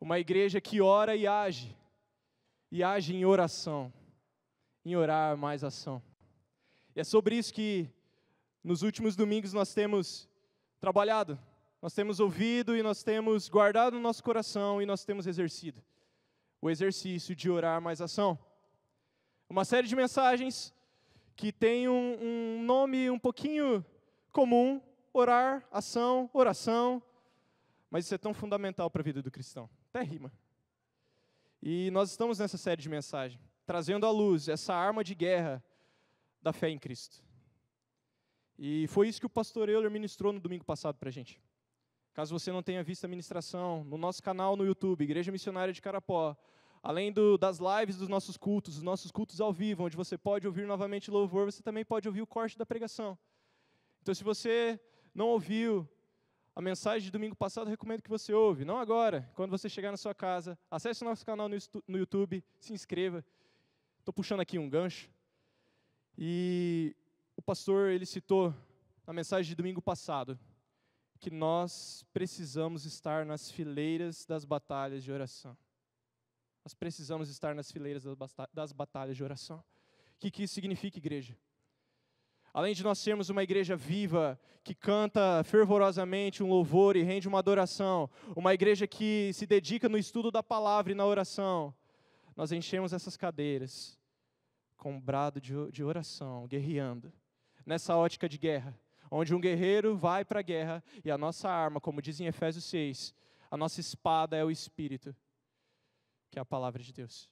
Uma igreja que ora e age em oração, em orar mais ação. E é sobre isso que nos últimos domingos nós temos trabalhado, nós temos ouvido e nós temos guardado no nosso coração e nós temos exercido o exercício de orar mais ação. Uma série de mensagens que tem um nome um pouquinho comum, orar, ação, oração, mas isso é tão fundamental para a vida do cristão, até rima. E nós estamos nessa série de mensagens, trazendo à luz essa arma de guerra da fé em Cristo. E foi isso que o pastor Euler ministrou no domingo passado para a gente. Caso você não tenha visto a ministração, no nosso canal no YouTube, Igreja Missionária de Carapó, além das lives dos nossos cultos, os nossos cultos ao vivo, onde você pode ouvir novamente louvor, você também pode ouvir o corte da pregação. Então, se você não ouviu a mensagem de domingo passado, eu recomendo que você ouve. Não agora, quando você chegar na sua casa, acesse o nosso canal no YouTube, se inscreva. Estou puxando aqui um gancho. E o pastor, ele citou na mensagem de domingo passado, que nós precisamos estar nas fileiras das batalhas de oração. Nós precisamos estar nas fileiras das batalhas de oração. O que isso significa, igreja? Além de nós sermos uma igreja viva, que canta fervorosamente um louvor e rende uma adoração, uma igreja que se dedica no estudo da palavra e na oração, nós enchemos essas cadeiras com um brado de oração, guerreando, nessa ótica de guerra, onde um guerreiro vai para a guerra e a nossa arma, como diz em Efésios 6, a nossa espada é o Espírito, que é a palavra de Deus.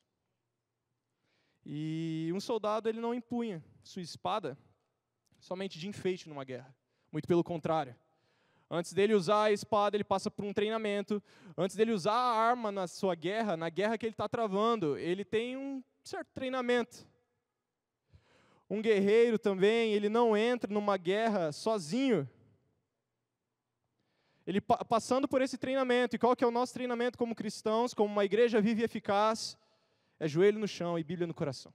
E um soldado, ele não empunha sua espada somente de enfeite numa guerra. Muito pelo contrário. Antes dele usar a espada, ele passa por um treinamento. Antes dele usar a arma na sua guerra, na guerra que ele está travando, ele tem um certo treinamento. Um guerreiro também, ele não entra numa guerra sozinho. Ele passando por esse treinamento. E qual que é o nosso treinamento como cristãos, como uma igreja viva e eficaz? É joelho no chão e Bíblia no coração.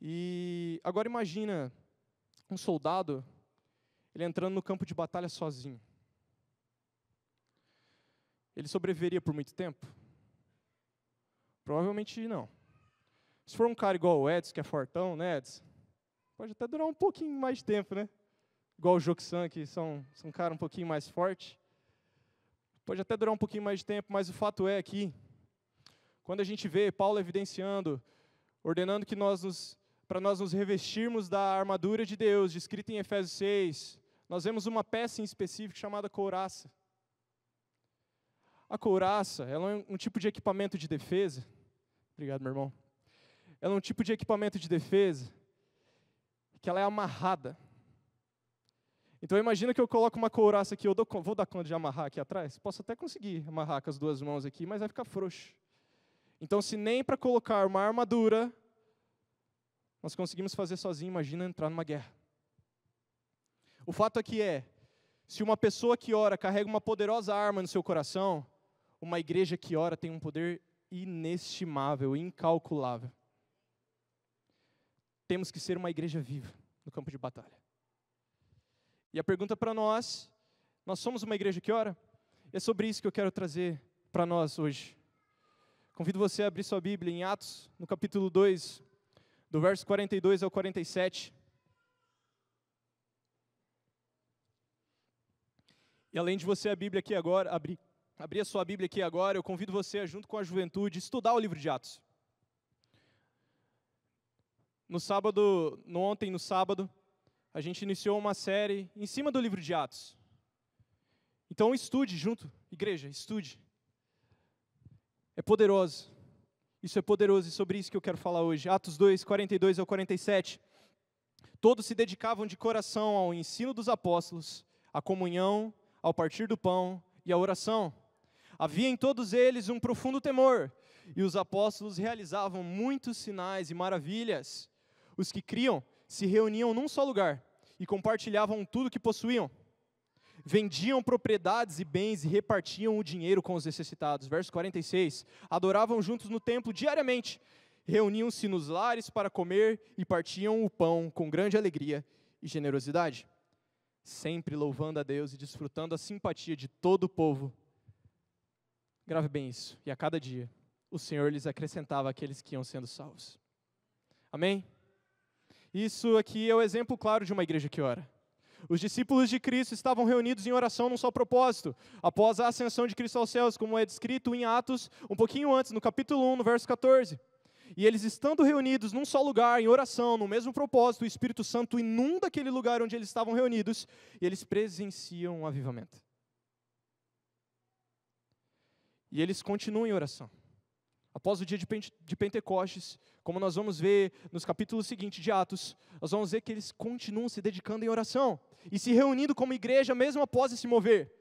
E agora imagina um soldado, ele entrando no campo de batalha sozinho. Ele sobreviveria por muito tempo? Provavelmente não. Se for um cara igual o Edson, que é fortão, né, Edson? Pode até durar um pouquinho mais de tempo, né? Igual o Joxan, que são um cara um pouquinho mais forte. Pode até durar um pouquinho mais de tempo, mas o fato é que, quando a gente vê Paulo evidenciando, ordenando que para nós nos revestirmos da armadura de Deus, descrita em Efésios 6, nós vemos uma peça em específico chamada couraça. A couraça, ela é um tipo de equipamento de defesa. Obrigado, meu irmão. Ela é um tipo de equipamento de defesa que ela é amarrada. Então imagina que eu coloco uma couraça aqui, vou dar conta de amarrar aqui atrás? Posso até conseguir amarrar com as duas mãos aqui, mas vai ficar frouxo. Então se nem para colocar uma armadura nós conseguimos fazer sozinho, imagina entrar numa guerra. O fato aqui se uma pessoa que ora carrega uma poderosa arma no seu coração, uma igreja que ora tem um poder inestimável, incalculável. Temos que ser uma igreja viva no campo de batalha. E a pergunta para nós somos uma igreja que ora? É sobre isso que eu quero trazer para nós hoje. Convido você a abrir sua Bíblia em Atos, no capítulo 2, do verso 42 ao 47. E além de você abrir a sua Bíblia aqui agora, eu convido você, junto com a juventude, estudar o livro de Atos. Ontem no sábado, a gente iniciou uma série em cima do livro de Atos. Então estude junto, igreja, estude. É poderoso. Isso é poderoso e sobre isso que eu quero falar hoje. Atos 2, 42 ao 47. Todos se dedicavam de coração ao ensino dos apóstolos, à comunhão, ao partir do pão e à oração. Havia em todos eles um profundo temor, e os apóstolos realizavam muitos sinais e maravilhas. Os que criam se reuniam num só lugar e compartilhavam tudo que possuíam. Vendiam propriedades e bens e repartiam o dinheiro com os necessitados. Verso 46. Adoravam juntos no templo diariamente. Reuniam-se nos lares para comer e partiam o pão com grande alegria e generosidade. Sempre louvando a Deus e desfrutando a simpatia de todo o povo. Grave bem isso. E a cada dia, o Senhor lhes acrescentava aqueles que iam sendo salvos. Amém? Isso aqui é o exemplo claro de uma igreja que ora. Os discípulos de Cristo estavam reunidos em oração num só propósito. Após a ascensão de Cristo aos céus, como é descrito em Atos, um pouquinho antes, no capítulo 1, no verso 14. E eles estando reunidos num só lugar, em oração, no mesmo propósito, o Espírito Santo inunda aquele lugar onde eles estavam reunidos, e eles presenciam um avivamento. E eles continuam em oração. Após o dia de Pentecostes, como nós vamos ver nos capítulos seguintes de Atos, nós vamos ver que eles continuam se dedicando em oração e se reunindo como igreja mesmo após se mover.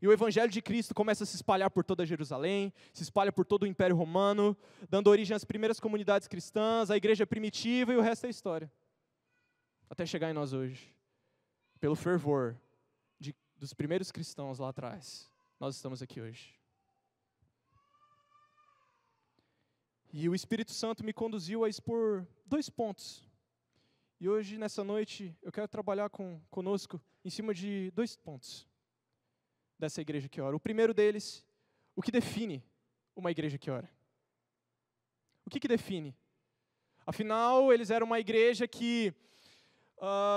E o Evangelho de Cristo começa a se espalhar por toda Jerusalém, se espalha por todo o Império Romano, dando origem às primeiras comunidades cristãs, à igreja primitiva, e o resto é história. Até chegar em nós hoje. Pelo fervor dos primeiros cristãos lá atrás, nós estamos aqui hoje. E o Espírito Santo me conduziu a expor 2 pontos. E hoje, nessa noite, eu quero trabalhar conosco em cima de 2 pontos dessa igreja que ora. O primeiro deles, o que define uma igreja que ora. O que define? Afinal, eles eram uma igreja que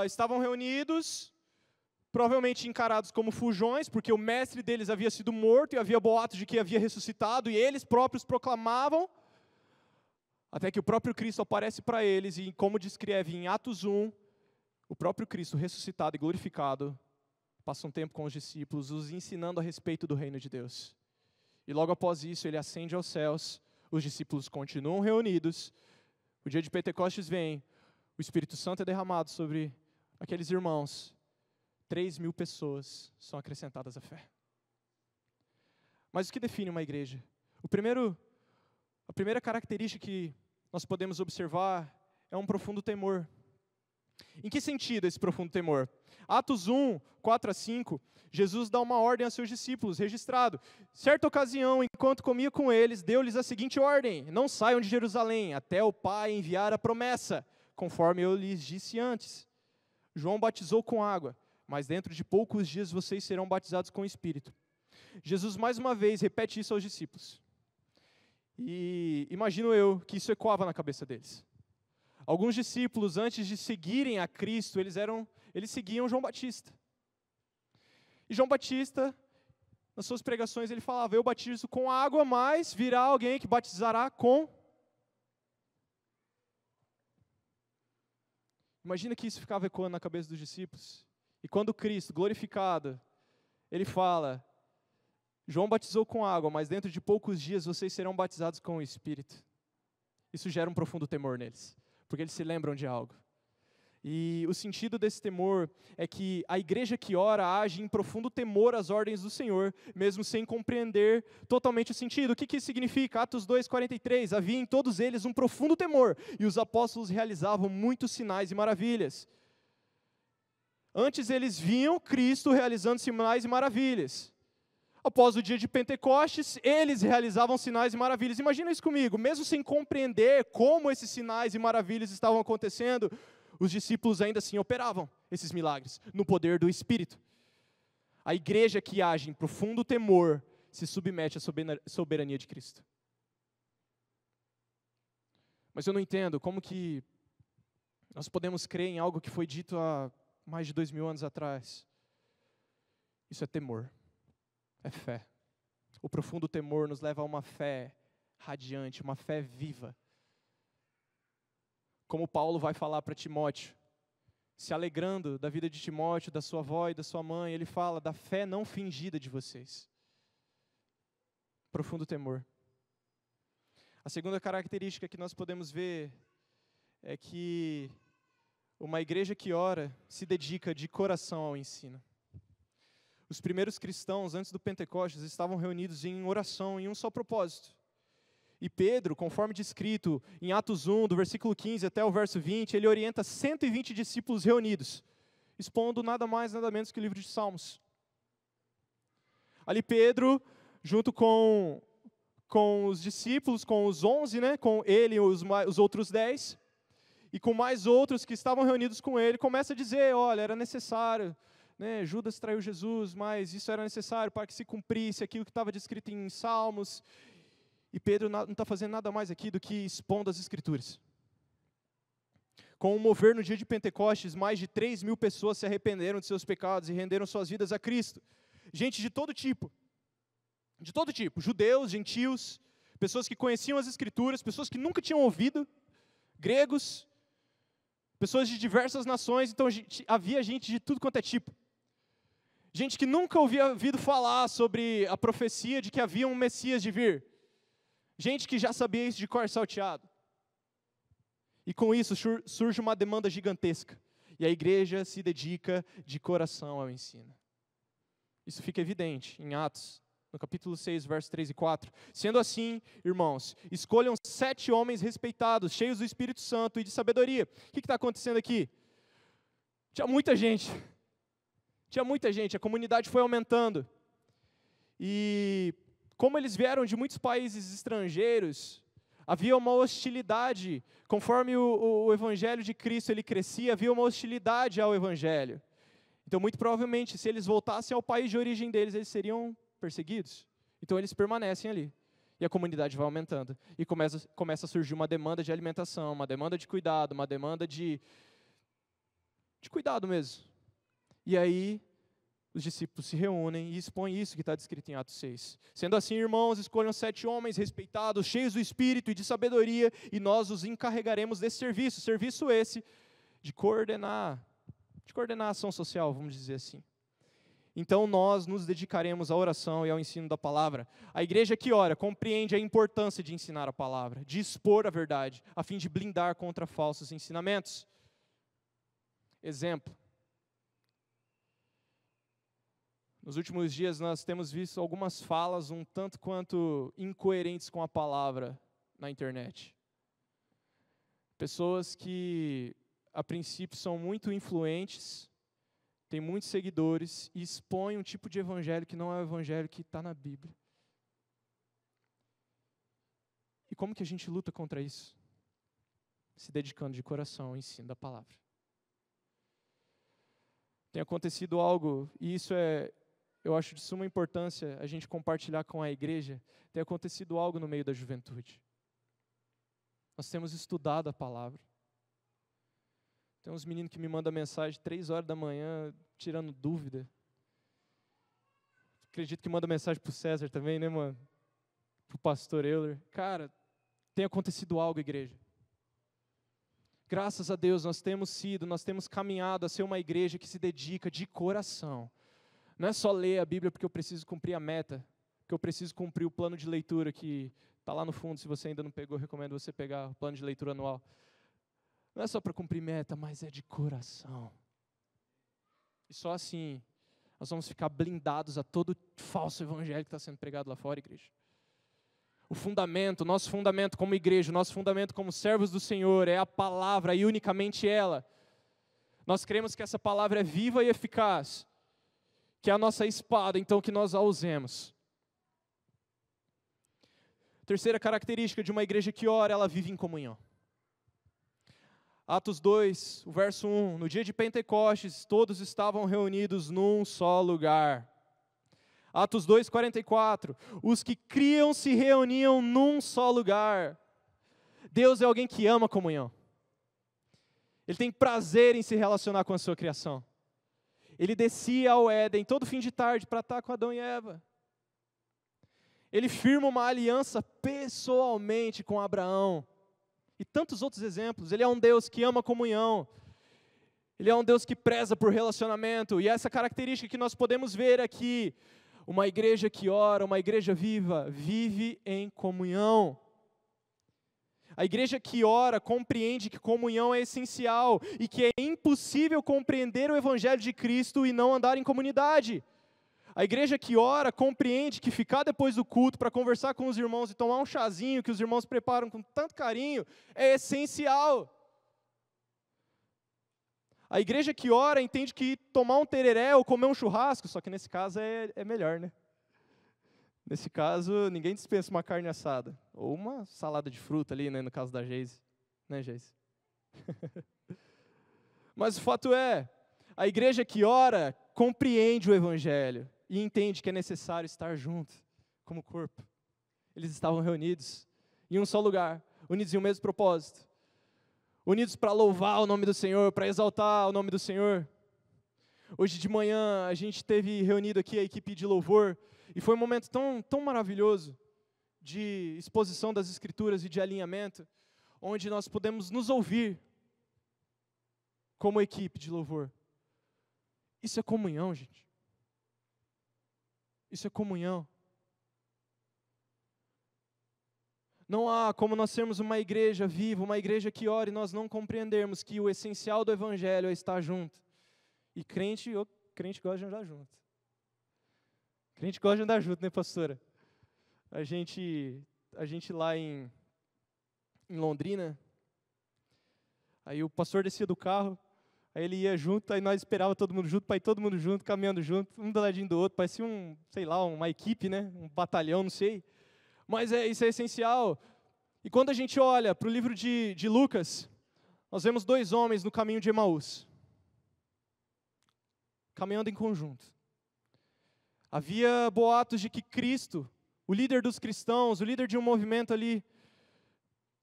estavam reunidos, provavelmente encarados como fujões, porque o mestre deles havia sido morto e havia boatos de que havia ressuscitado, e eles próprios proclamavam, até que o próprio Cristo aparece para eles, e como descreve em Atos 1, o próprio Cristo ressuscitado e glorificado, passa um tempo com os discípulos, os ensinando a respeito do reino de Deus. E logo após isso, ele ascende aos céus, os discípulos continuam reunidos, o dia de Pentecostes vem, o Espírito Santo é derramado sobre aqueles irmãos, 3.000 pessoas são acrescentadas à fé. Mas o que define uma igreja? A primeira característica que nós podemos observar é um profundo temor. Em que sentido esse profundo temor? Atos 1, 4 a 5, Jesus dá uma ordem a seus discípulos, registrado. Certa ocasião, enquanto comia com eles, deu-lhes a seguinte ordem: não saiam de Jerusalém, até o Pai enviar a promessa, conforme eu lhes disse antes. João batizou com água, mas dentro de poucos dias vocês serão batizados com o Espírito. Jesus mais uma vez repete isso aos discípulos. E imagino eu que isso ecoava na cabeça deles. Alguns discípulos, antes de seguirem a Cristo, eles seguiam João Batista. E João Batista, nas suas pregações, ele falava: eu batizo com água, mas virá alguém que batizará com... Imagina que isso ficava ecoando na cabeça dos discípulos. E quando Cristo, glorificado, ele fala: João batizou com água, mas dentro de poucos dias vocês serão batizados com o Espírito. Isso gera um profundo temor neles, porque eles se lembram de algo. E o sentido desse temor é que a igreja que ora age em profundo temor às ordens do Senhor, mesmo sem compreender totalmente o sentido. O que isso significa? Atos 2:43, havia em todos eles um profundo temor, e os apóstolos realizavam muitos sinais e maravilhas. Antes eles viam Cristo realizando sinais e maravilhas. Após o dia de Pentecostes, eles realizavam sinais e maravilhas. Imagina isso comigo, mesmo sem compreender como esses sinais e maravilhas estavam acontecendo, os discípulos ainda assim operavam esses milagres, no poder do Espírito. A igreja que age em profundo temor se submete à soberania de Cristo. Mas eu não entendo como que nós podemos crer em algo que foi dito há mais de 2.000 anos atrás. Isso é temor. É fé. O profundo temor nos leva a uma fé radiante, uma fé viva. Como Paulo vai falar para Timóteo, se alegrando da vida de Timóteo, da sua avó e da sua mãe, ele fala da fé não fingida de vocês. Profundo temor. A segunda característica que nós podemos ver é que uma igreja que ora se dedica de coração ao ensino. Os primeiros cristãos, antes do Pentecostes, estavam reunidos em oração, em um só propósito. E Pedro, conforme descrito em Atos 1, do versículo 15 até o verso 20, ele orienta 120 discípulos reunidos, expondo nada mais, nada menos que o livro de Salmos. Ali Pedro, junto com os discípulos, com os 11, com ele e os outros 10, e com mais outros que estavam reunidos com ele, começa a dizer: olha, era necessário né, Judas traiu Jesus, mas isso era necessário para que se cumprisse aquilo que estava descrito em Salmos. E Pedro não está fazendo nada mais aqui do que expondo as Escrituras. Com o mover no dia de Pentecostes, mais de 3.000 pessoas se arrependeram de seus pecados e renderam suas vidas a Cristo. Gente de todo tipo, judeus, gentios, pessoas que conheciam as Escrituras, pessoas que nunca tinham ouvido, gregos, pessoas de diversas nações, então havia gente de tudo quanto é tipo. Gente que nunca havia ouvido falar sobre a profecia de que havia um Messias de vir. Gente que já sabia isso de cor salteado. E com isso surge uma demanda gigantesca. E a igreja se dedica de coração ao ensino. Isso fica evidente em Atos, no capítulo 6, versos 3 e 4. Sendo assim, irmãos, escolham 7 homens respeitados, cheios do Espírito Santo e de sabedoria. O que está acontecendo aqui? Tinha muita gente, a comunidade foi aumentando. E como eles vieram de muitos países estrangeiros, havia uma hostilidade, conforme o Evangelho de Cristo ele crescia, havia uma hostilidade ao Evangelho. Então, muito provavelmente, se eles voltassem ao país de origem deles, eles seriam perseguidos. Então, eles permanecem ali. E a comunidade vai aumentando. E começa a surgir uma demanda de alimentação, uma demanda de cuidado, uma demanda de cuidado mesmo. E aí, os discípulos se reúnem e expõem isso que está descrito em Atos 6. Sendo assim, irmãos, escolham 7 homens respeitados, cheios do Espírito e de sabedoria, e nós os encarregaremos desse serviço. Serviço esse de coordenar a ação social, vamos dizer assim. Então, nós nos dedicaremos à oração e ao ensino da palavra. A igreja que ora compreende a importância de ensinar a palavra, de expor a verdade, a fim de blindar contra falsos ensinamentos. Exemplo. Nos últimos dias nós temos visto algumas falas um tanto quanto incoerentes com a palavra na internet. Pessoas que, a princípio, são muito influentes, têm muitos seguidores e expõem um tipo de evangelho que não é o evangelho que está na Bíblia. E como que a gente luta contra isso? Se dedicando de coração ao ensino da palavra. Tem acontecido algo, e isso eu acho de suma importância a gente compartilhar com a igreja. Tem acontecido algo no meio da juventude. Nós temos estudado a palavra. Tem uns meninos que me mandam mensagem 3 horas da manhã, tirando dúvida. Acredito que manda mensagem pro César também, né, mano? Pro pastor Euler. Cara, tem acontecido algo, igreja. Graças a Deus nós temos caminhado a ser uma igreja que se dedica de coração. Não é só ler a Bíblia porque eu preciso cumprir a meta, porque eu preciso cumprir o plano de leitura que está lá no fundo. Se você ainda não pegou, eu recomendo você pegar o plano de leitura anual. Não é só para cumprir meta, mas é de coração. E só assim nós vamos ficar blindados a todo falso evangelho que está sendo pregado lá fora, igreja. Nosso fundamento como igreja, nosso fundamento como servos do Senhor é a palavra e unicamente ela. Nós cremos que essa palavra é viva e eficaz, que é a nossa espada, então que nós a usemos. Terceira característica de uma igreja que ora, ela vive em comunhão. Atos 2, o verso 1, no dia de Pentecostes, todos estavam reunidos num só lugar. Atos 2, 44, os que criam se reuniam num só lugar. Deus é alguém que ama a comunhão. Ele tem prazer em se relacionar com a sua criação. Ele descia ao Éden todo fim de tarde para estar com Adão e Eva. Ele firma uma aliança pessoalmente com Abraão. E tantos outros exemplos. Ele é um Deus que ama a comunhão. Ele é um Deus que preza por relacionamento. E essa característica que nós podemos ver aqui, uma igreja que ora, uma igreja viva, vive em comunhão. A igreja que ora compreende que comunhão é essencial e que é impossível compreender o Evangelho de Cristo e não andar em comunidade. A igreja que ora compreende que ficar depois do culto para conversar com os irmãos e tomar um chazinho que os irmãos preparam com tanto carinho é essencial. A igreja que ora entende que tomar um tereré ou comer um churrasco, só que nesse caso é melhor, né? Nesse caso, ninguém dispensa uma carne assada. Ou uma salada de fruta ali, né, no caso da Geise. Né, Geise? Mas o fato é, a igreja que ora compreende o Evangelho e entende que é necessário estar junto, como corpo. Eles estavam reunidos em um só lugar, unidos em um mesmo propósito, unidos para louvar o nome do Senhor, para exaltar o nome do Senhor. Hoje de manhã a gente teve reunido aqui a equipe de louvor, e foi um momento tão maravilhoso de exposição das Escrituras e de alinhamento, onde nós podemos nos ouvir como equipe de louvor. Isso é comunhão, gente. Isso é comunhão. Não há como nós sermos uma igreja viva, uma igreja que ora e nós não compreendermos que o essencial do Evangelho é estar junto. E crente gosta de andar junto. Crente gosta de andar junto, né, pastora? A gente lá em Londrina, aí o pastor descia do carro, aí ele ia junto, aí nós esperava todo mundo junto, para ir todo mundo junto, caminhando junto, um do ladinho do outro, parecia uma equipe, né, um batalhão, não sei. Mas isso é essencial. E quando a gente olha para o livro de Lucas, nós vemos 2 homens no caminho de Emaús, caminhando em conjunto. Havia boatos de que Cristo, o líder dos cristãos, o líder de um movimento ali,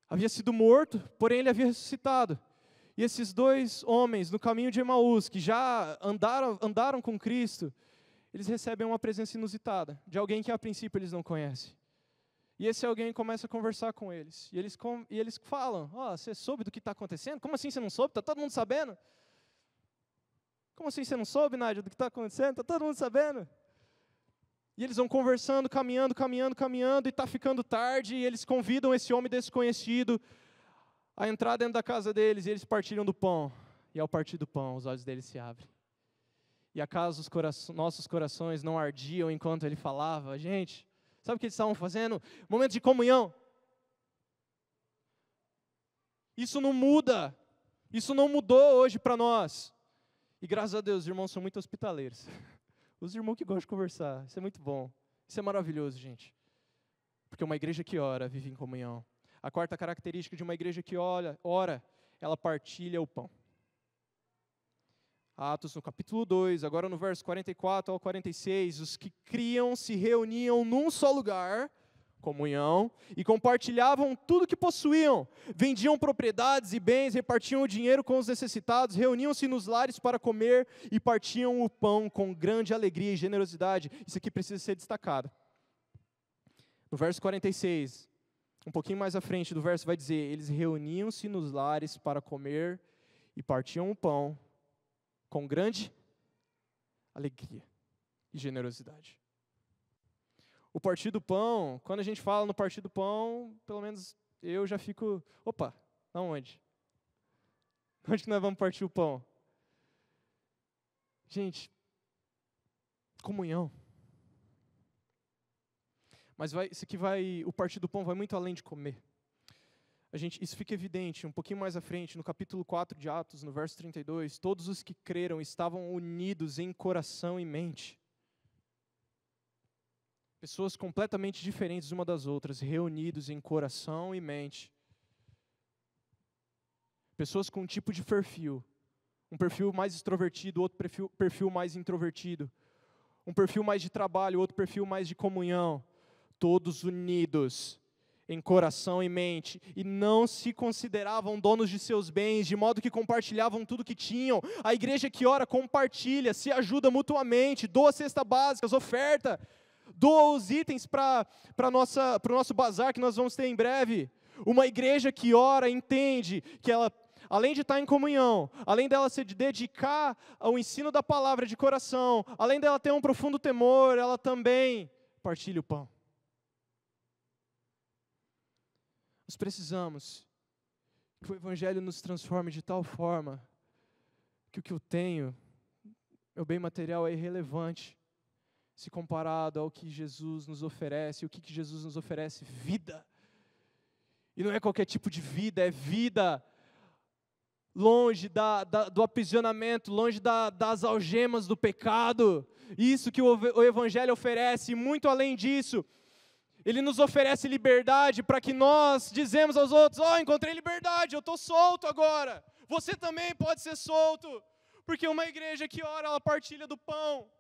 havia sido morto, porém ele havia ressuscitado. E esses 2 homens no caminho de Emaús, que já andaram com Cristo, eles recebem uma presença inusitada, de alguém que a princípio eles não conhecem. E esse alguém começa a conversar com eles. E eles falam, você soube do que está acontecendo? Como assim você não soube? Está todo mundo sabendo? Como assim você não soube, Nádia, do que está acontecendo? Está todo mundo sabendo? E eles vão conversando, caminhando, e está ficando tarde, e eles convidam esse homem desconhecido a entrar dentro da casa deles, e eles partilham do pão. E ao partir do pão, os olhos deles se abrem. E acaso nossos corações não ardiam enquanto ele falava? Gente, sabe o que eles estavam fazendo? Momento de comunhão. Isso não muda. Isso não mudou hoje para nós. E graças a Deus, os irmãos são muito hospitaleiros. Os irmãos que gostam de conversar. Isso é muito bom. Isso é maravilhoso, gente. Porque uma igreja que ora, vive em comunhão. A 4ª característica de uma igreja que ora, ela partilha o pão. Atos no capítulo 2, agora no verso 44 ao 46, os que criam se reuniam num só lugar, comunhão, e compartilhavam tudo que possuíam, vendiam propriedades e bens, repartiam o dinheiro com os necessitados, reuniam-se nos lares para comer e partiam o pão com grande alegria e generosidade. Isso aqui precisa ser destacado. No verso 46, um pouquinho mais à frente do verso vai dizer, eles reuniam-se nos lares para comer e partiam o pão com grande alegria e generosidade. O partir do pão, quando a gente fala no partir do pão, pelo menos eu já fico, aonde? Onde que nós vamos partir o pão? Gente, comunhão. Mas o partir do pão vai muito além de comer. Isso fica evidente um pouquinho mais à frente, no capítulo 4 de Atos, no verso 32, todos os que creram estavam unidos em coração e mente. Pessoas completamente diferentes uma das outras, reunidos em coração e mente. Pessoas com um tipo de perfil. Um perfil mais extrovertido, outro perfil mais introvertido. Um perfil mais de trabalho, outro perfil mais de comunhão. Todos unidos em coração e mente. E não se consideravam donos de seus bens, de modo que compartilhavam tudo que tinham. A igreja que ora compartilha, se ajuda mutuamente, doa a cesta básica, oferta. Doa os itens para o nosso bazar que nós vamos ter em breve. Uma igreja que ora entende que ela, além de estar em comunhão, além dela se dedicar ao ensino da palavra de coração, além dela ter um profundo temor, ela também partilha o pão. Nós precisamos que o Evangelho nos transforme de tal forma que o que eu tenho, meu bem material, é irrelevante se comparado ao que Jesus nos oferece. O que Jesus nos oferece? Vida. E não é qualquer tipo de vida, é vida longe do aprisionamento, longe das algemas do pecado. Isso que o Evangelho oferece, e muito além disso, ele nos oferece liberdade para que nós dizemos aos outros, encontrei liberdade, eu estou solto agora. Você também pode ser solto. Porque uma igreja que ora, ela partilha do pão.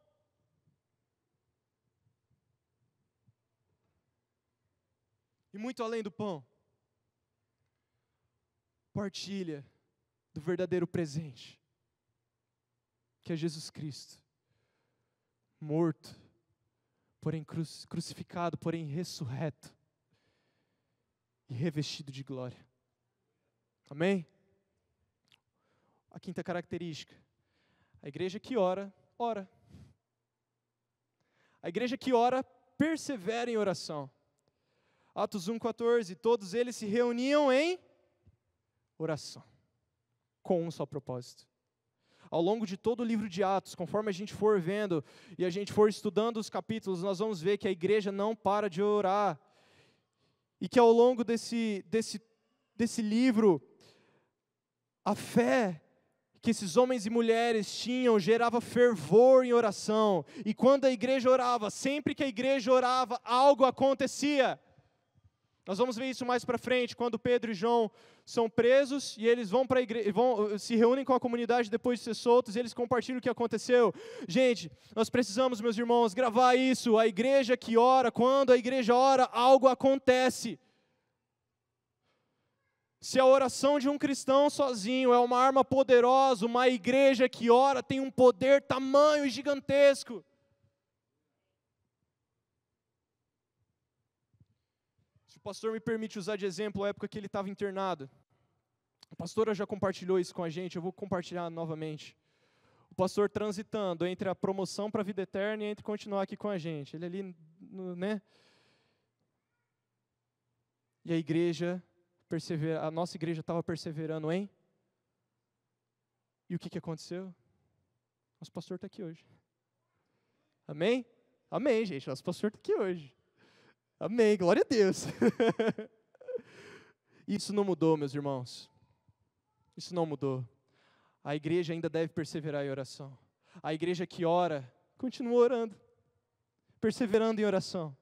E muito além do pão, partilha do verdadeiro presente, que é Jesus Cristo, morto, porém crucificado, porém ressurreto e revestido de glória. Amém? A quinta característica, a igreja que ora, ora. A igreja que ora, persevera em oração. Atos 1,14, todos eles se reuniam em oração, com um só propósito. Ao longo de todo o livro de Atos, conforme a gente for vendo e a gente for estudando os capítulos, nós vamos ver que a igreja não para de orar. E que ao longo desse livro, a fé que esses homens e mulheres tinham gerava fervor em oração. E quando a igreja orava, sempre que a igreja orava, algo acontecia. Nós vamos ver isso mais para frente, quando Pedro e João são presos e eles vão para a igreja, se reúnem com a comunidade depois de ser soltos e eles compartilham o que aconteceu. Gente, nós precisamos, meus irmãos, gravar isso. A igreja que ora, quando a igreja ora, algo acontece. Se a oração de um cristão sozinho é uma arma poderosa, uma igreja que ora tem um poder tamanho e gigantesco. O pastor me permite usar de exemplo a época que ele estava internado. A pastora já compartilhou isso com a gente, eu vou compartilhar novamente. O pastor transitando entre a promoção para a vida eterna e entre continuar aqui com a gente. Ele ali, né? E a igreja, a nossa igreja estava perseverando em... E o que aconteceu? Nosso pastor está aqui hoje. Amém? Amém, gente, nosso pastor está aqui hoje. Amém, glória a Deus. Isso não mudou, meus irmãos. Isso não mudou. A igreja ainda deve perseverar em oração. A igreja que ora, continua orando. Perseverando em oração.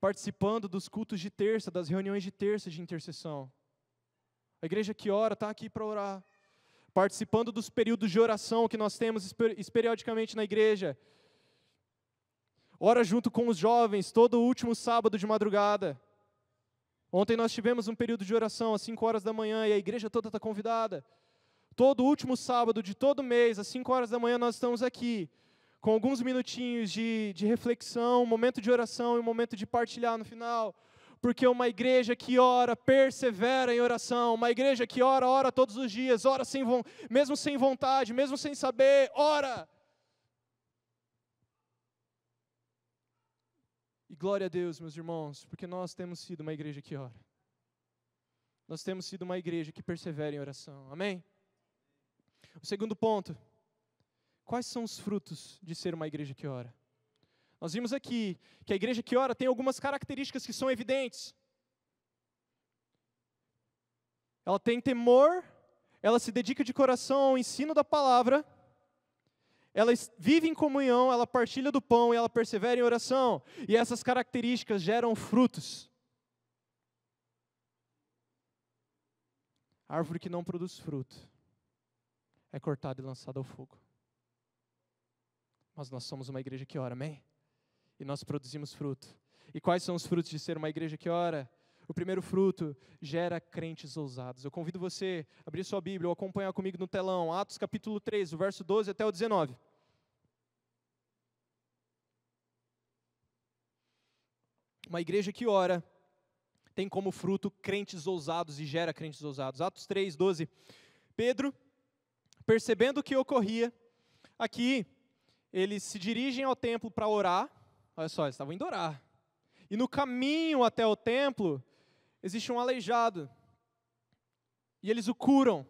Participando dos cultos de terça, das reuniões de terça de intercessão. A igreja que ora está aqui para orar. Participando dos períodos de oração que nós temos periodicamente na igreja. Ora junto com os jovens, todo último sábado de madrugada. Ontem nós tivemos um período de oração às 5 horas da manhã e a igreja toda está convidada. Todo último sábado de todo mês, às 5 horas da manhã, nós estamos aqui, com alguns minutinhos de reflexão, um momento de oração e um momento de partilhar no final. Porque uma igreja que ora, persevera em oração. Uma igreja que ora, ora todos os dias, ora mesmo sem vontade, mesmo sem saber, ora. E glória a Deus, meus irmãos, porque nós temos sido uma igreja que ora. Nós temos sido uma igreja que persevera em oração. Amém? O segundo ponto. Quais são os frutos de ser uma igreja que ora? Nós vimos aqui que a igreja que ora tem algumas características que são evidentes. Ela tem temor, ela se dedica de coração ao ensino da palavra, ela vive em comunhão, ela partilha do pão e ela persevera em oração. E essas características geram frutos. A árvore que não produz fruto é cortada e lançada ao fogo. Mas nós somos uma igreja que ora, amém? E nós produzimos fruto. E quais são os frutos de ser uma igreja que ora? O primeiro fruto gera crentes ousados. Eu convido você a abrir sua Bíblia ou acompanhar comigo no telão, Atos capítulo 3, do verso 12 até o 19. Uma igreja que ora tem como fruto crentes ousados e gera crentes ousados. Atos 3, 12. Pedro, percebendo o que ocorria, aqui eles se dirigem ao templo para orar. Olha só, eles estavam indo orar. E no caminho até o templo, existe um aleijado. E eles o curam.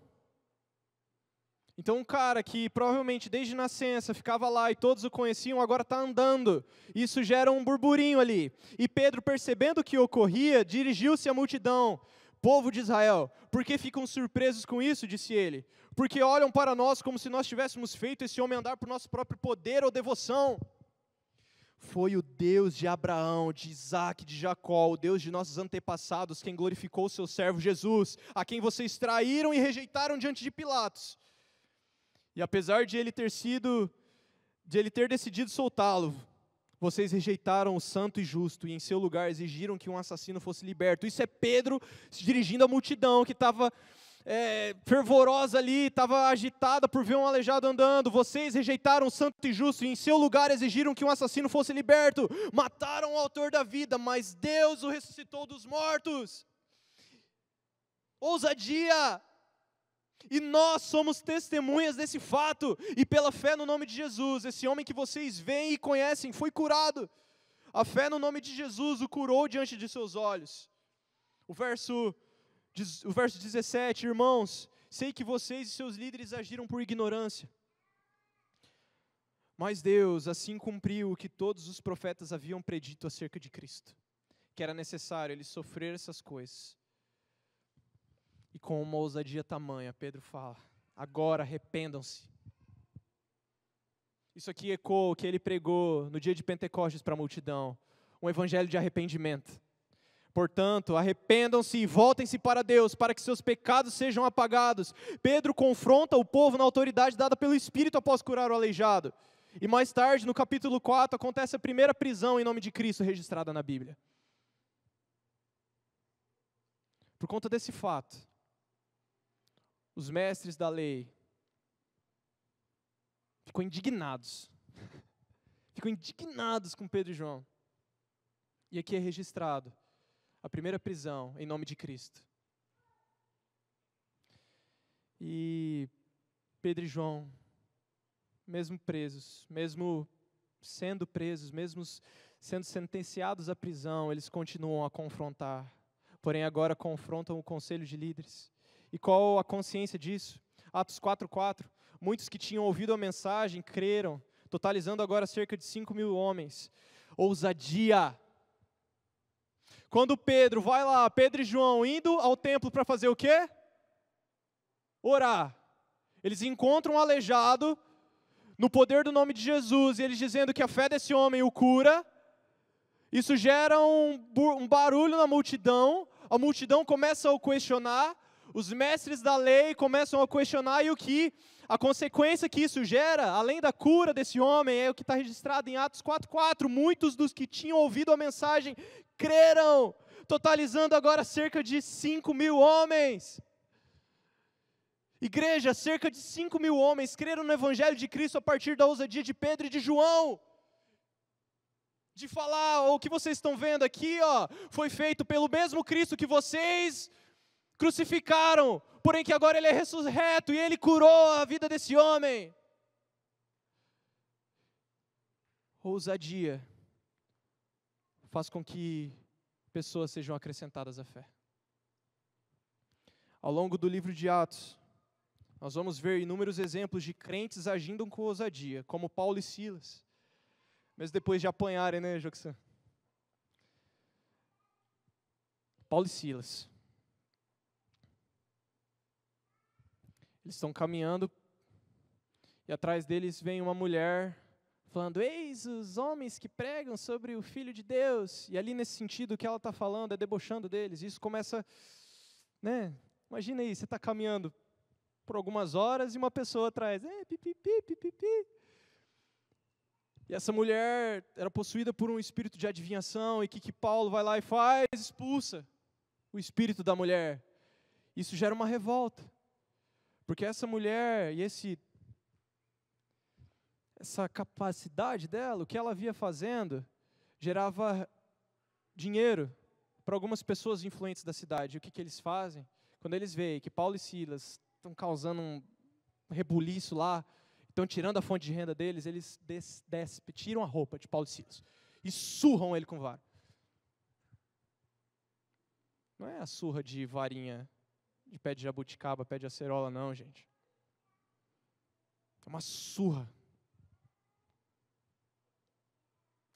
Então um cara que provavelmente desde nascença ficava lá e todos o conheciam, agora está andando. Isso gera um burburinho ali. E Pedro, percebendo o que ocorria, dirigiu-se à multidão. Povo de Israel, por que ficam surpresos com isso? Disse ele. Porque olham para nós como se nós tivéssemos feito esse homem andar por nosso próprio poder ou devoção. Foi o Deus de Abraão, de Isaac, de Jacó, o Deus de nossos antepassados, quem glorificou o seu servo Jesus, a quem vocês traíram e rejeitaram diante de Pilatos. E apesar de ele ter decidido soltá-lo, vocês rejeitaram o santo e justo e em seu lugar exigiram que um assassino fosse liberto. Isso é Pedro se dirigindo à multidão que estava fervorosa ali, estava agitada por ver um aleijado andando. Vocês rejeitaram o santo e justo e em seu lugar exigiram que um assassino fosse liberto. Mataram o autor da vida, mas Deus o ressuscitou dos mortos. Ousadia! E nós somos testemunhas desse fato, e pela fé no nome de Jesus, esse homem que vocês veem e conhecem foi curado. A fé no nome de Jesus o curou diante de seus olhos. O verso 17, irmãos, sei que vocês e seus líderes agiram por ignorância, mas Deus assim cumpriu o que todos os profetas haviam predito acerca de Cristo, que era necessário ele sofrer essas coisas. E com uma ousadia tamanha, Pedro fala, agora arrependam-se. Isso aqui ecoa o que ele pregou no dia de Pentecostes para a multidão, um evangelho de arrependimento. Portanto, arrependam-se e voltem-se para Deus, para que seus pecados sejam apagados. Pedro confronta o povo na autoridade dada pelo Espírito após curar o aleijado. E mais tarde, no capítulo 4, acontece a primeira prisão em nome de Cristo registrada na Bíblia. Por conta desse fato, os mestres da lei ficam indignados. Ficam indignados com Pedro e João. E aqui é registrado a primeira prisão em nome de Cristo. E Pedro e João, mesmo presos, mesmo sendo presos, mesmo sendo sentenciados à prisão, eles continuam a confrontar. Porém agora confrontam o conselho de líderes. E qual a consciência disso? Atos 4:4, muitos que tinham ouvido a mensagem creram, totalizando agora cerca de 5.000 homens. Ousadia! Quando Pedro vai lá, Pedro e João indo ao templo para fazer o quê? Orar. Eles encontram um aleijado no poder do nome de Jesus, e eles dizendo que a fé desse homem o cura. Isso gera um barulho na multidão, a multidão começa a o questionar, os mestres da lei começam a questionar, e a consequência que isso gera, além da cura desse homem, é o que está registrado em Atos 4:4. Muitos dos que tinham ouvido a mensagem creram, totalizando agora cerca de 5.000 homens. Igreja, cerca de 5.000 homens creram no Evangelho de Cristo a partir da ousadia de Pedro e de João. De falar, o que vocês estão vendo aqui, foi feito pelo mesmo Cristo que vocês crucificaram, porém que agora ele é ressurreto e ele curou a vida desse homem. Ousadia faz com que pessoas sejam acrescentadas à fé. Ao longo do livro de Atos, nós vamos ver inúmeros exemplos de crentes agindo com ousadia, como Paulo e Silas. Mas depois de apanharem, né, Joxan? Paulo e Silas. Eles estão caminhando e atrás deles vem uma mulher falando, eis os homens que pregam sobre o Filho de Deus. E ali nesse sentido o que ela está falando é debochando deles. Isso começa, né? Imagina aí, você está caminhando por algumas horas e uma pessoa atrás, pipipi, pipipi. E essa mulher era possuída por um espírito de adivinhação, e o que Paulo vai lá e faz? Expulsa o espírito da mulher. Isso gera uma revolta, porque essa mulher e essa capacidade dela, o que ela via fazendo, gerava dinheiro para algumas pessoas influentes da cidade. E o que eles fazem? Quando eles veem que Paulo e Silas estão causando um rebuliço lá, estão tirando a fonte de renda deles, eles tiram a roupa de Paulo e Silas e surram ele com vara. Não é a surra de varinha de pé de jabuticaba, pé de acerola, não, gente. É uma surra.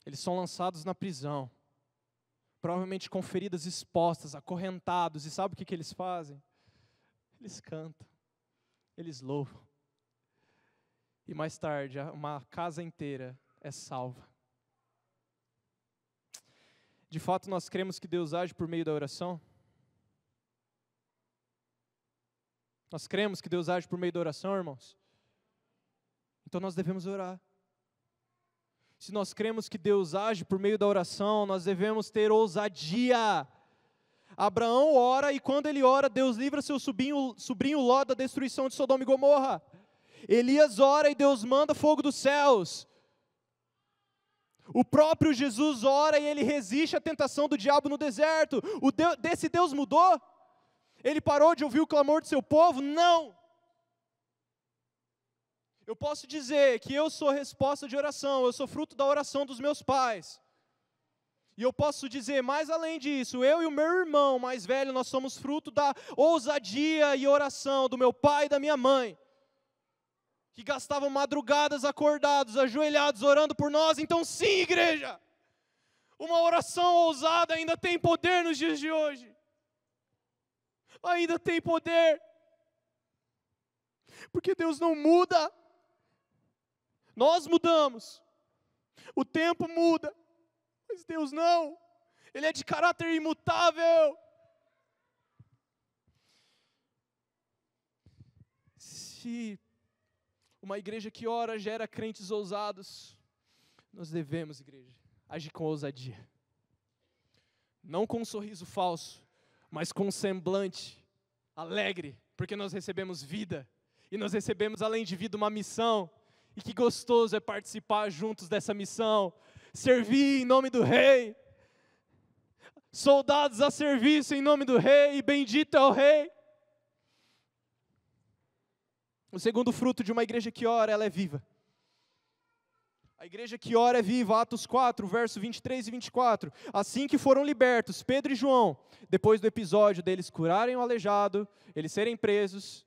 Eles são lançados na prisão, provavelmente com feridas expostas, acorrentados, e sabe o que eles fazem? Eles cantam, eles louvam. E mais tarde, uma casa inteira é salva. De fato, nós cremos que Deus age por meio da oração? Nós cremos que Deus age por meio da oração, irmãos? Então nós devemos orar. Se nós cremos que Deus age por meio da oração, nós devemos ter ousadia. Abraão ora e quando ele ora, Deus livra seu sobrinho Ló da destruição de Sodoma e Gomorra. Elias ora e Deus manda fogo dos céus. O próprio Jesus ora e ele resiste à tentação do diabo no deserto. Desse Deus mudou? Ele parou de ouvir o clamor do seu povo? Não! Eu posso dizer que eu sou resposta de oração, eu sou fruto da oração dos meus pais. E eu posso dizer, mais além disso, eu e o meu irmão mais velho, nós somos fruto da ousadia e oração do meu pai e da minha mãe, que gastavam madrugadas acordados, ajoelhados, orando por nós. Então sim, igreja, uma oração ousada ainda tem poder nos dias de hoje. Ainda tem poder. Porque Deus não muda. Nós mudamos, o tempo muda, mas Deus não, Ele é de caráter imutável. Se uma igreja que ora gera crentes ousados, nós devemos, igreja, agir com ousadia. Não com um sorriso falso, mas com um semblante alegre, porque nós recebemos vida, e nós recebemos além de vida uma missão. E que gostoso é participar juntos dessa missão, servir em nome do Rei, soldados a serviço em nome do Rei, e bendito é o Rei. O segundo fruto de uma igreja que ora, ela é viva. A igreja que ora é viva, Atos 4, verso 23 e 24. Assim que foram libertos, Pedro e João, depois do episódio deles curarem o aleijado, eles serem presos,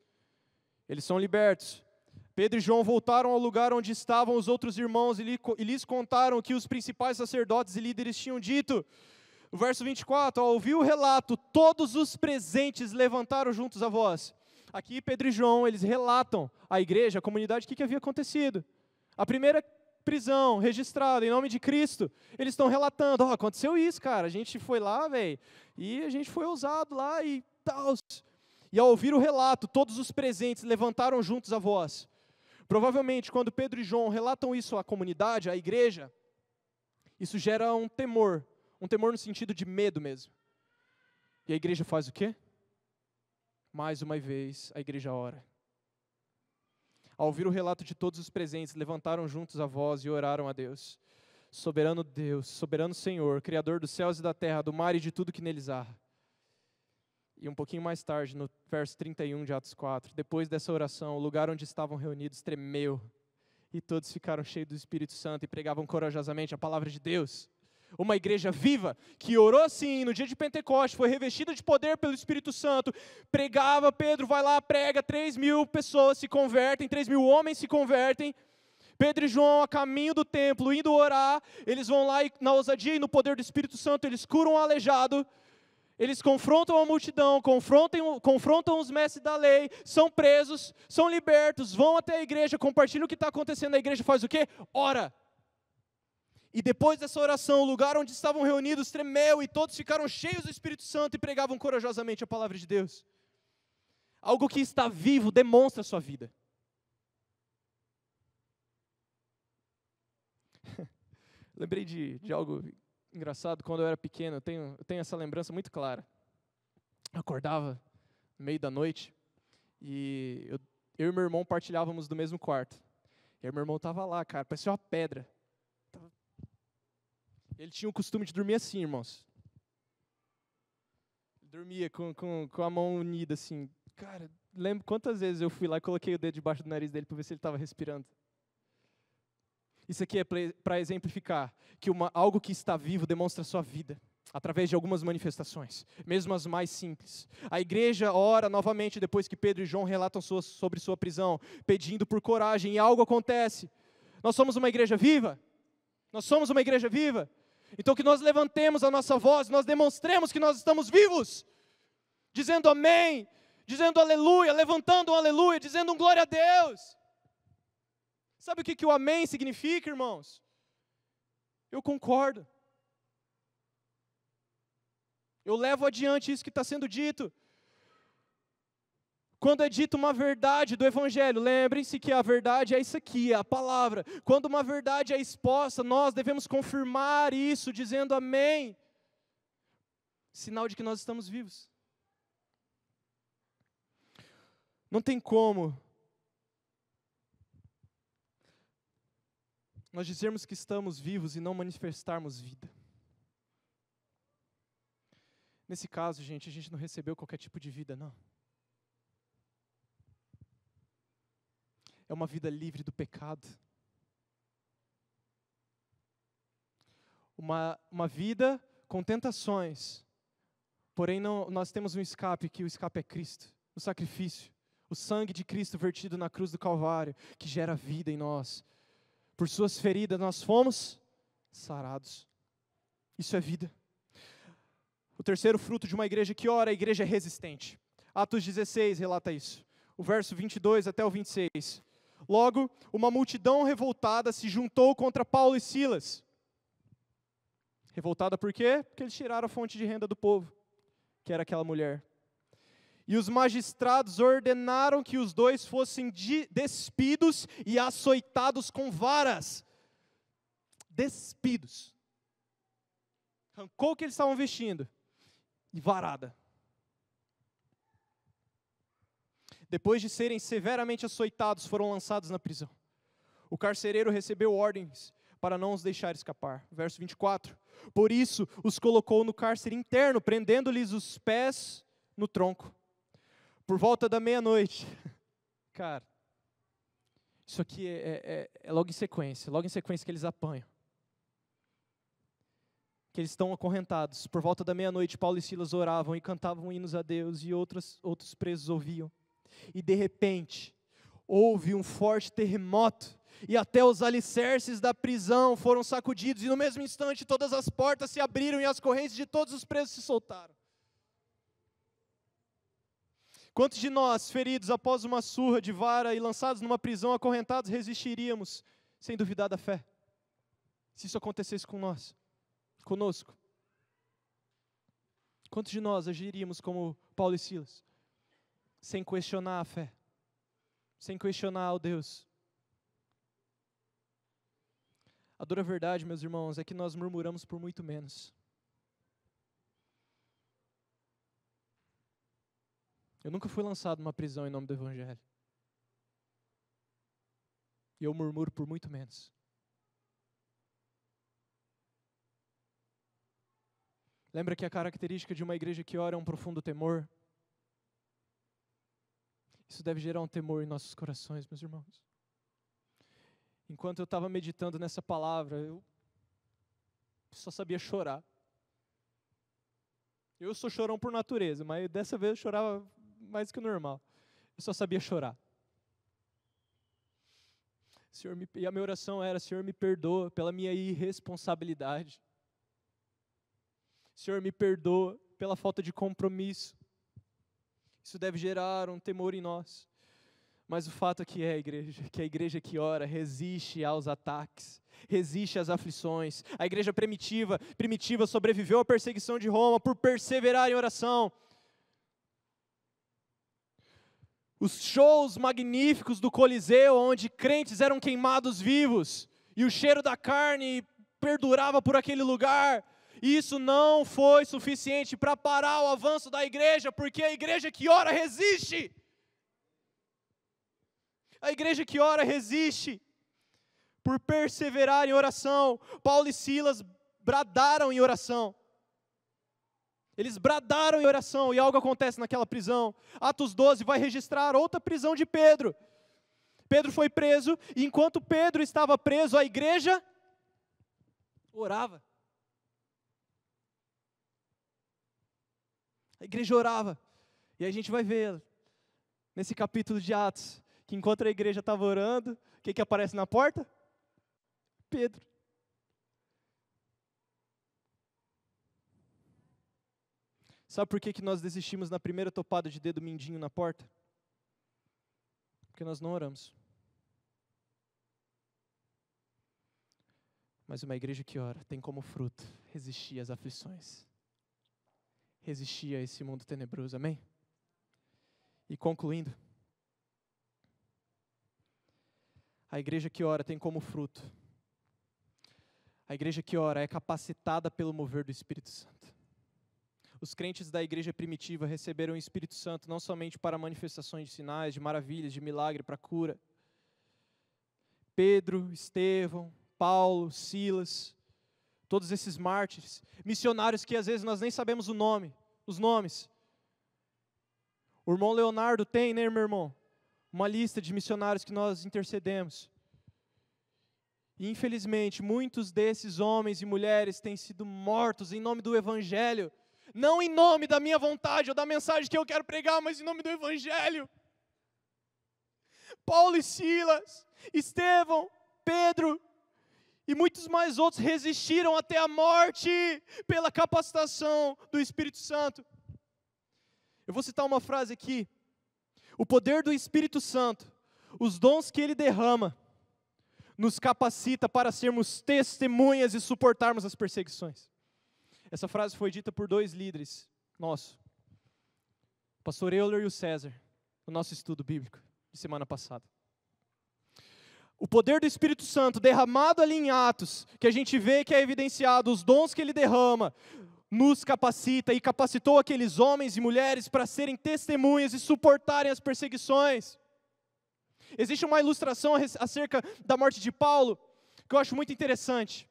eles são libertos. Pedro e João voltaram ao lugar onde estavam os outros irmãos e lhes contaram o que os principais sacerdotes e líderes tinham dito. O verso 24, ao ouvir o relato, todos os presentes levantaram juntos a voz. Aqui Pedro e João, eles relatam à igreja, à comunidade, o que havia acontecido. A primeira prisão registrada em nome de Cristo, eles estão relatando, aconteceu isso, cara, a gente foi lá, velho, e a gente foi ousado lá e tal. E ao ouvir o relato, todos os presentes levantaram juntos a voz. Provavelmente, quando Pedro e João relatam isso à comunidade, à igreja, isso gera um temor no sentido de medo mesmo. E a igreja faz o quê? Mais uma vez, a igreja ora. Ao ouvir o relato de todos os presentes, levantaram juntos a voz e oraram a Deus. Soberano Deus, soberano Senhor, Criador dos céus e da terra, do mar e de tudo que neles há. E um pouquinho mais tarde, no verso 31 de Atos 4, depois dessa oração, o lugar onde estavam reunidos tremeu, e todos ficaram cheios do Espírito Santo e pregavam corajosamente a palavra de Deus. Uma igreja viva, que orou assim no dia de Pentecostes, foi revestida de poder pelo Espírito Santo, pregava, Pedro vai lá, prega, 3.000 pessoas se convertem, 3.000 homens se convertem. Pedro e João, a caminho do templo, indo orar, eles vão lá e na ousadia e no poder do Espírito Santo, eles curam o aleijado. Eles confrontam a multidão, confrontam os mestres da lei, são presos, são libertos, vão até a igreja, compartilham o que está acontecendo, a igreja faz o quê? Ora. E depois dessa oração, o lugar onde estavam reunidos tremeu e todos ficaram cheios do Espírito Santo e pregavam corajosamente a palavra de Deus. Algo que está vivo demonstra a sua vida. Lembrei de algo engraçado, quando eu era pequeno, eu tenho essa lembrança muito clara. Eu acordava no meio da noite e eu e meu irmão partilhávamos do mesmo quarto. E aí meu irmão estava lá, cara, parecia uma pedra. Ele tinha o costume de dormir assim, irmãos. Ele dormia com a mão unida assim. Cara, lembro quantas vezes eu fui lá e coloquei o dedo debaixo do nariz dele para ver se ele estava respirando. Isso aqui é para exemplificar que algo que está vivo demonstra a sua vida, através de algumas manifestações, mesmo as mais simples. A igreja ora novamente depois que Pedro e João relatam sobre sua prisão, pedindo por coragem, e algo acontece. Nós somos uma igreja viva? Nós somos uma igreja viva? Então que nós levantemos a nossa voz, nós demonstremos que nós estamos vivos, dizendo amém, dizendo aleluia, levantando um aleluia, dizendo um glória a Deus. Sabe o que o amém significa, irmãos? Eu concordo. Eu levo adiante isso que está sendo dito. Quando é dita uma verdade do Evangelho, lembrem-se que a verdade é isso aqui, é a palavra. Quando uma verdade é exposta, nós devemos confirmar isso, dizendo amém. Sinal de que nós estamos vivos. Não tem como nós dizermos que estamos vivos e não manifestarmos vida. Nesse caso, gente, a gente não recebeu qualquer tipo de vida, não. É uma vida livre do pecado. Uma vida com tentações. Porém, nós temos um escape, que o escape é Cristo. O sacrifício. O sangue de Cristo vertido na cruz do Calvário, que gera vida em nós. Por suas feridas nós fomos sarados. Isso é vida. O terceiro fruto de uma igreja que ora, a igreja é resistente. Atos 16 relata isso. O verso 22 até o 26. Logo, uma multidão revoltada se juntou contra Paulo e Silas. Revoltada por quê? Porque eles tiraram a fonte de renda do povo, que era aquela mulher. E os magistrados ordenaram que os dois fossem despidos e açoitados com varas. Despidos. Arrancou o que eles estavam vestindo e varada. Depois de serem severamente açoitados, foram lançados na prisão. O carcereiro recebeu ordens para não os deixar escapar. Verso 24. Por isso, os colocou no cárcere interno, prendendo-lhes os pés no tronco. Por volta da meia-noite. Cara, isso aqui é logo em sequência que eles apanham. Que eles estão acorrentados. Por volta da meia-noite, Paulo e Silas oravam e cantavam hinos a Deus, e outros presos ouviam. E de repente, houve um forte terremoto, e até os alicerces da prisão foram sacudidos, e no mesmo instante todas as portas se abriram e as correntes de todos os presos se soltaram. Quantos de nós, feridos após uma surra de vara e lançados numa prisão, acorrentados, resistiríamos sem duvidar da fé? Se isso acontecesse conosco. Quantos de nós agiríamos como Paulo e Silas? Sem questionar a fé, sem questionar o Deus. A dura verdade, meus irmãos, é que nós murmuramos por muito menos. Eu nunca fui lançado numa prisão em nome do Evangelho. E eu murmuro por muito menos. Lembra que a característica de uma igreja que ora é um profundo temor? Isso deve gerar um temor em nossos corações, meus irmãos. Enquanto eu estava meditando nessa palavra, eu só sabia chorar. Eu sou chorão por natureza, mas dessa vez eu chorava mais que o normal. Eu só sabia chorar. E a minha oração era: Senhor, me perdoa pela minha irresponsabilidade. Senhor, me perdoa pela falta de compromisso. Isso deve gerar um temor em nós. Mas o fato é que a igreja que ora resiste aos ataques, resiste às aflições. A igreja primitiva sobreviveu à perseguição de Roma por perseverar em oração. Os shows magníficos do Coliseu, onde crentes eram queimados vivos, e o cheiro da carne perdurava por aquele lugar, isso não foi suficiente para parar o avanço da igreja, porque a igreja que ora resiste. A igreja que ora resiste por perseverar em oração. Paulo e Silas bradaram em oração. Eles bradaram em oração e algo acontece naquela prisão. Atos 12 vai registrar outra prisão de Pedro. Pedro foi preso e enquanto Pedro estava preso, a igreja orava. A igreja orava. E a gente vai ver nesse capítulo de Atos que enquanto a igreja estava orando, o que aparece na porta? Pedro. Sabe por que nós desistimos na primeira topada de dedo mindinho na porta? Porque nós não oramos. Mas uma igreja que ora tem como fruto resistir às aflições. Resistir a esse mundo tenebroso, amém? E concluindo, a igreja que ora tem como fruto. A igreja que ora é capacitada pelo mover do Espírito Santo. Os crentes da igreja primitiva receberam o Espírito Santo não somente para manifestações de sinais, de maravilhas, de milagre, para cura. Pedro, Estevão, Paulo, Silas, todos esses mártires, missionários que às vezes nós nem sabemos os nomes. O irmão Leonardo tem, né, meu irmão? Uma lista de missionários que nós intercedemos. E infelizmente, muitos desses homens e mulheres têm sido mortos em nome do Evangelho. Não em nome da minha vontade ou da mensagem que eu quero pregar, mas em nome do Evangelho. Paulo e Silas, Estevão, Pedro e muitos mais outros resistiram até a morte pela capacitação do Espírito Santo. Eu vou citar uma frase aqui. O poder do Espírito Santo, os dons que Ele derrama, nos capacita para sermos testemunhas e suportarmos as perseguições. Essa frase foi dita por 2 líderes nossos, o pastor Euler e o César, no nosso estudo bíblico de semana passada. O poder do Espírito Santo derramado ali em Atos, que a gente vê que é evidenciado, os dons que Ele derrama, nos capacita e capacitou aqueles homens e mulheres para serem testemunhas e suportarem as perseguições. Existe uma ilustração acerca da morte de Paulo, que eu acho muito interessante.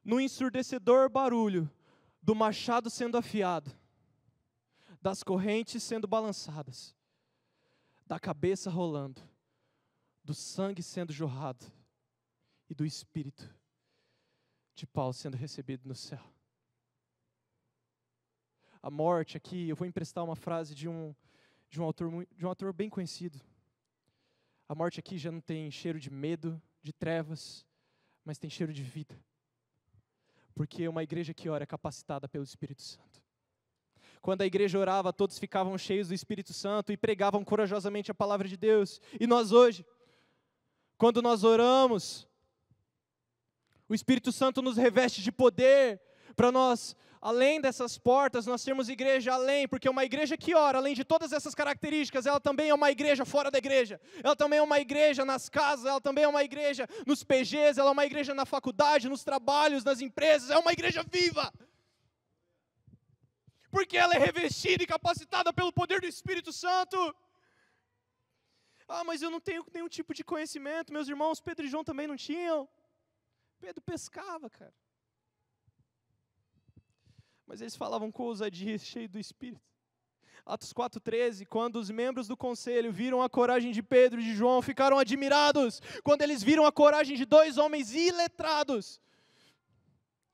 No ensurdecedor barulho do machado sendo afiado, das correntes sendo balançadas, da cabeça rolando, do sangue sendo jorrado e do Espírito de Paulo sendo recebido no céu. A morte aqui, eu vou emprestar uma frase de um autor bem conhecido. A morte aqui já não tem cheiro de medo, de trevas, mas tem cheiro de vida. Porque uma igreja que ora é capacitada pelo Espírito Santo. Quando a igreja orava, todos ficavam cheios do Espírito Santo e pregavam corajosamente a palavra de Deus. E nós hoje, quando nós oramos, o Espírito Santo nos reveste de poder para nós, além dessas portas, nós termos igreja além, porque uma igreja que ora, além de todas essas características, ela também é uma igreja fora da igreja, ela também é uma igreja nas casas, ela também é uma igreja nos PGs, ela é uma igreja na faculdade, nos trabalhos, nas empresas, é uma igreja viva, porque ela é revestida e capacitada pelo poder do Espírito Santo. Ah, mas eu não tenho nenhum tipo de conhecimento, meus irmãos Pedro e João também não tinham. Pedro pescava, cara. Mas eles falavam com ousadia, cheio do Espírito. Atos 4,13, quando os membros do conselho viram a coragem de Pedro e de João, ficaram admirados. Quando eles viram a coragem de 2 homens iletrados,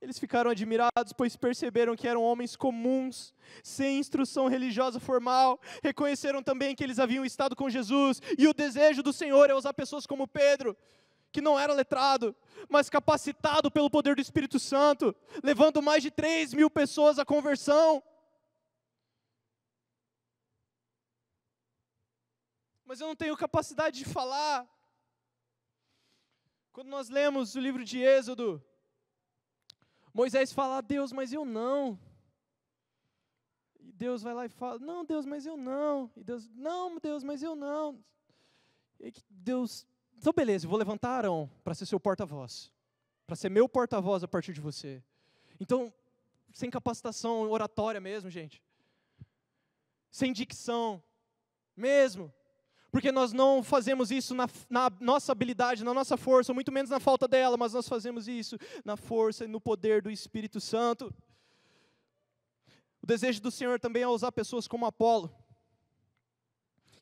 eles ficaram admirados, pois perceberam que eram homens comuns, sem instrução religiosa formal. Reconheceram também que eles haviam estado com Jesus. E o desejo do Senhor é usar pessoas como Pedro, que não era letrado, mas capacitado pelo poder do Espírito Santo, levando mais de 3.000 pessoas à conversão. Mas eu não tenho capacidade de falar. Quando nós lemos o livro de Êxodo, Moisés fala: Deus, mas eu não. E Deus vai lá e fala: não, Deus, mas eu não. E Deus: não, Deus, mas eu não. E Deus: então beleza, eu vou levantar Arão para ser seu porta-voz, para ser meu porta-voz a partir de você. Então, sem capacitação oratória mesmo, gente. Sem dicção mesmo. Porque nós não fazemos isso na nossa habilidade, na nossa força, muito menos na falta dela, mas nós fazemos isso na força e no poder do Espírito Santo. O desejo do Senhor também é usar pessoas como Apolo,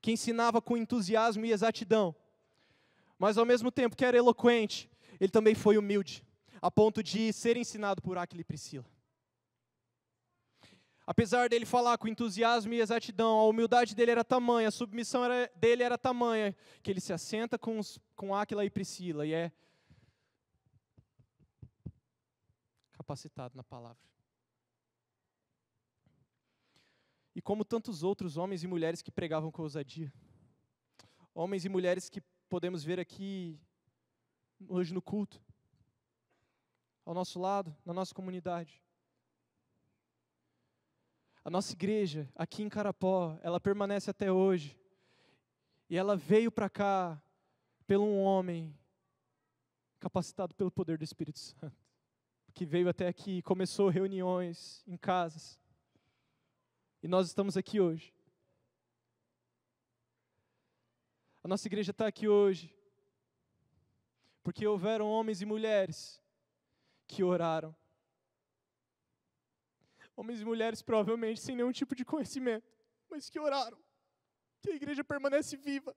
que ensinava com entusiasmo e exatidão, mas ao mesmo tempo que era eloquente, ele também foi humilde, a ponto de ser ensinado por Áquila e Priscila. Apesar dele falar com entusiasmo e exatidão, a humildade dele era tamanha, a submissão dele era tamanha, que ele se assenta com Áquila e Priscila e é capacitado na palavra. E como tantos outros homens e mulheres que pregavam com ousadia. Homens e mulheres que podemos ver aqui hoje no culto, ao nosso lado, na nossa comunidade. A nossa igreja, aqui em Carapó, ela permanece até hoje. E ela veio para cá pelo um homem capacitado pelo poder do Espírito Santo, que veio até aqui e começou reuniões em casas. E nós estamos aqui hoje. A nossa igreja está aqui hoje porque houveram homens e mulheres que oraram. Homens e mulheres provavelmente sem nenhum tipo de conhecimento, mas que oraram, que a igreja permanece viva.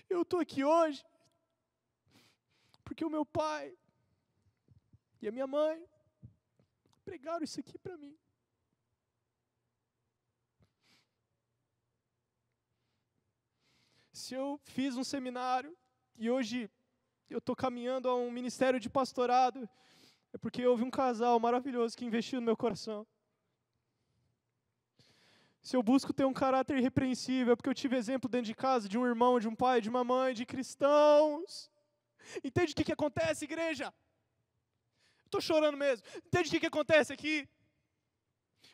Eu estou aqui hoje porque o meu pai e a minha mãe pregaram isso aqui para mim. Se eu fiz um seminário e hoje eu estou caminhando a um ministério de pastorado, é porque houve um casal maravilhoso que investiu no meu coração. Se eu busco ter um caráter irrepreensível, é porque eu tive exemplo dentro de casa de um irmão, de um pai, de uma mãe, de cristãos. Entende o que acontece, igreja? Estou chorando mesmo. Entende o que acontece aqui?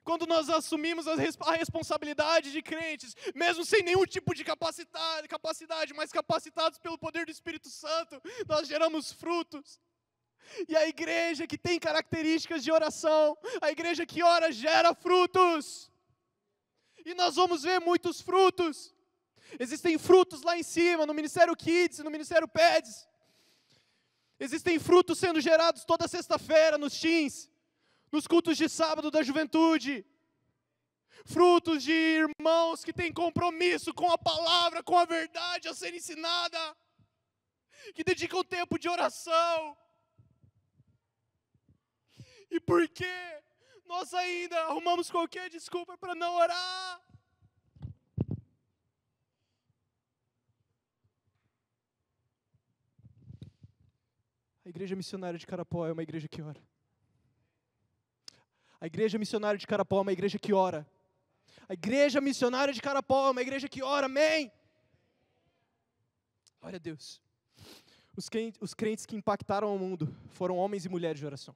Quando nós assumimos a responsabilidade de crentes, mesmo sem nenhum tipo de capacidade, mas capacitados pelo poder do Espírito Santo, nós geramos frutos. E a igreja que tem características de oração, a igreja que ora gera frutos. E nós vamos ver muitos frutos. Existem frutos lá em cima, no Ministério Kids, no Ministério Peds. Existem frutos sendo gerados toda sexta-feira nos teens, nos cultos de sábado da juventude. Frutos de irmãos que têm compromisso com a palavra, com a verdade a ser ensinada. Que dedicam tempo de oração. E por quê? Nós ainda arrumamos qualquer desculpa para não orar. A igreja missionária de Carapó é uma igreja que ora. A igreja missionária de Carapó é uma igreja que ora. A igreja missionária de Carapó é uma igreja que ora, amém? Glória a Deus. Os crentes que impactaram o mundo foram homens e mulheres de oração.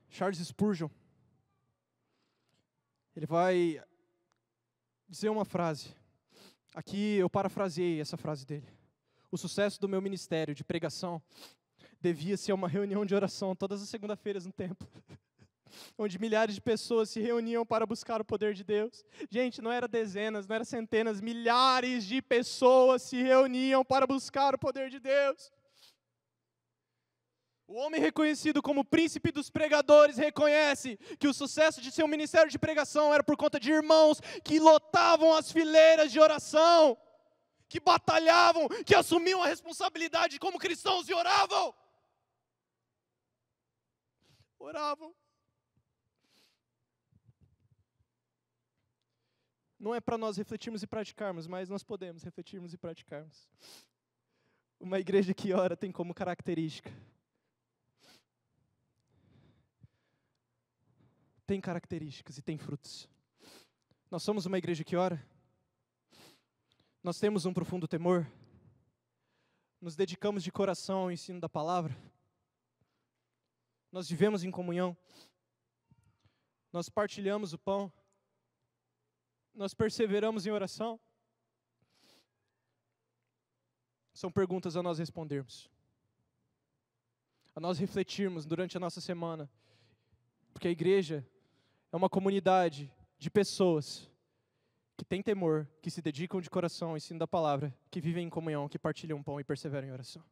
Charles Spurgeon, ele vai dizer uma frase. Aqui eu parafraseei essa frase dele. O sucesso do meu ministério de pregação devia-se a uma reunião de oração todas as segunda-feiras no templo, onde milhares de pessoas se reuniam para buscar o poder de Deus. Gente, não era dezenas, não era centenas, milhares de pessoas se reuniam para buscar o poder de Deus. O homem reconhecido como príncipe dos pregadores reconhece que o sucesso de seu ministério de pregação era por conta de irmãos que lotavam as fileiras de oração, que batalhavam, que assumiam a responsabilidade como cristãos e oravam. Oravam. Não é para nós refletirmos e praticarmos, mas nós podemos refletirmos e praticarmos. Uma igreja que ora tem como característica. Tem características e tem frutos. Nós somos uma igreja que ora. Nós temos um profundo temor. Nos dedicamos de coração ao ensino da palavra. Nós vivemos em comunhão. Nós partilhamos o pão. Nós perseveramos em oração. São perguntas a nós respondermos. A nós refletirmos durante a nossa semana. Porque a igreja é uma comunidade de pessoas que têm temor, que se dedicam de coração ao ensino da palavra, que vivem em comunhão, que partilham pão e perseveram em oração.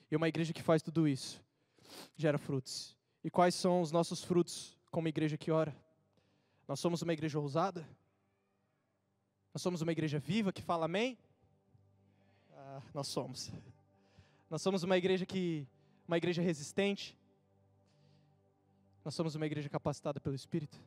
E uma igreja que faz tudo isso gera frutos. E quais são os nossos frutos como igreja que ora? Nós somos uma igreja ousada? Nós somos uma igreja viva que fala amém? Nós somos. Nós somos uma igreja resistente. Nós somos uma igreja capacitada pelo Espírito.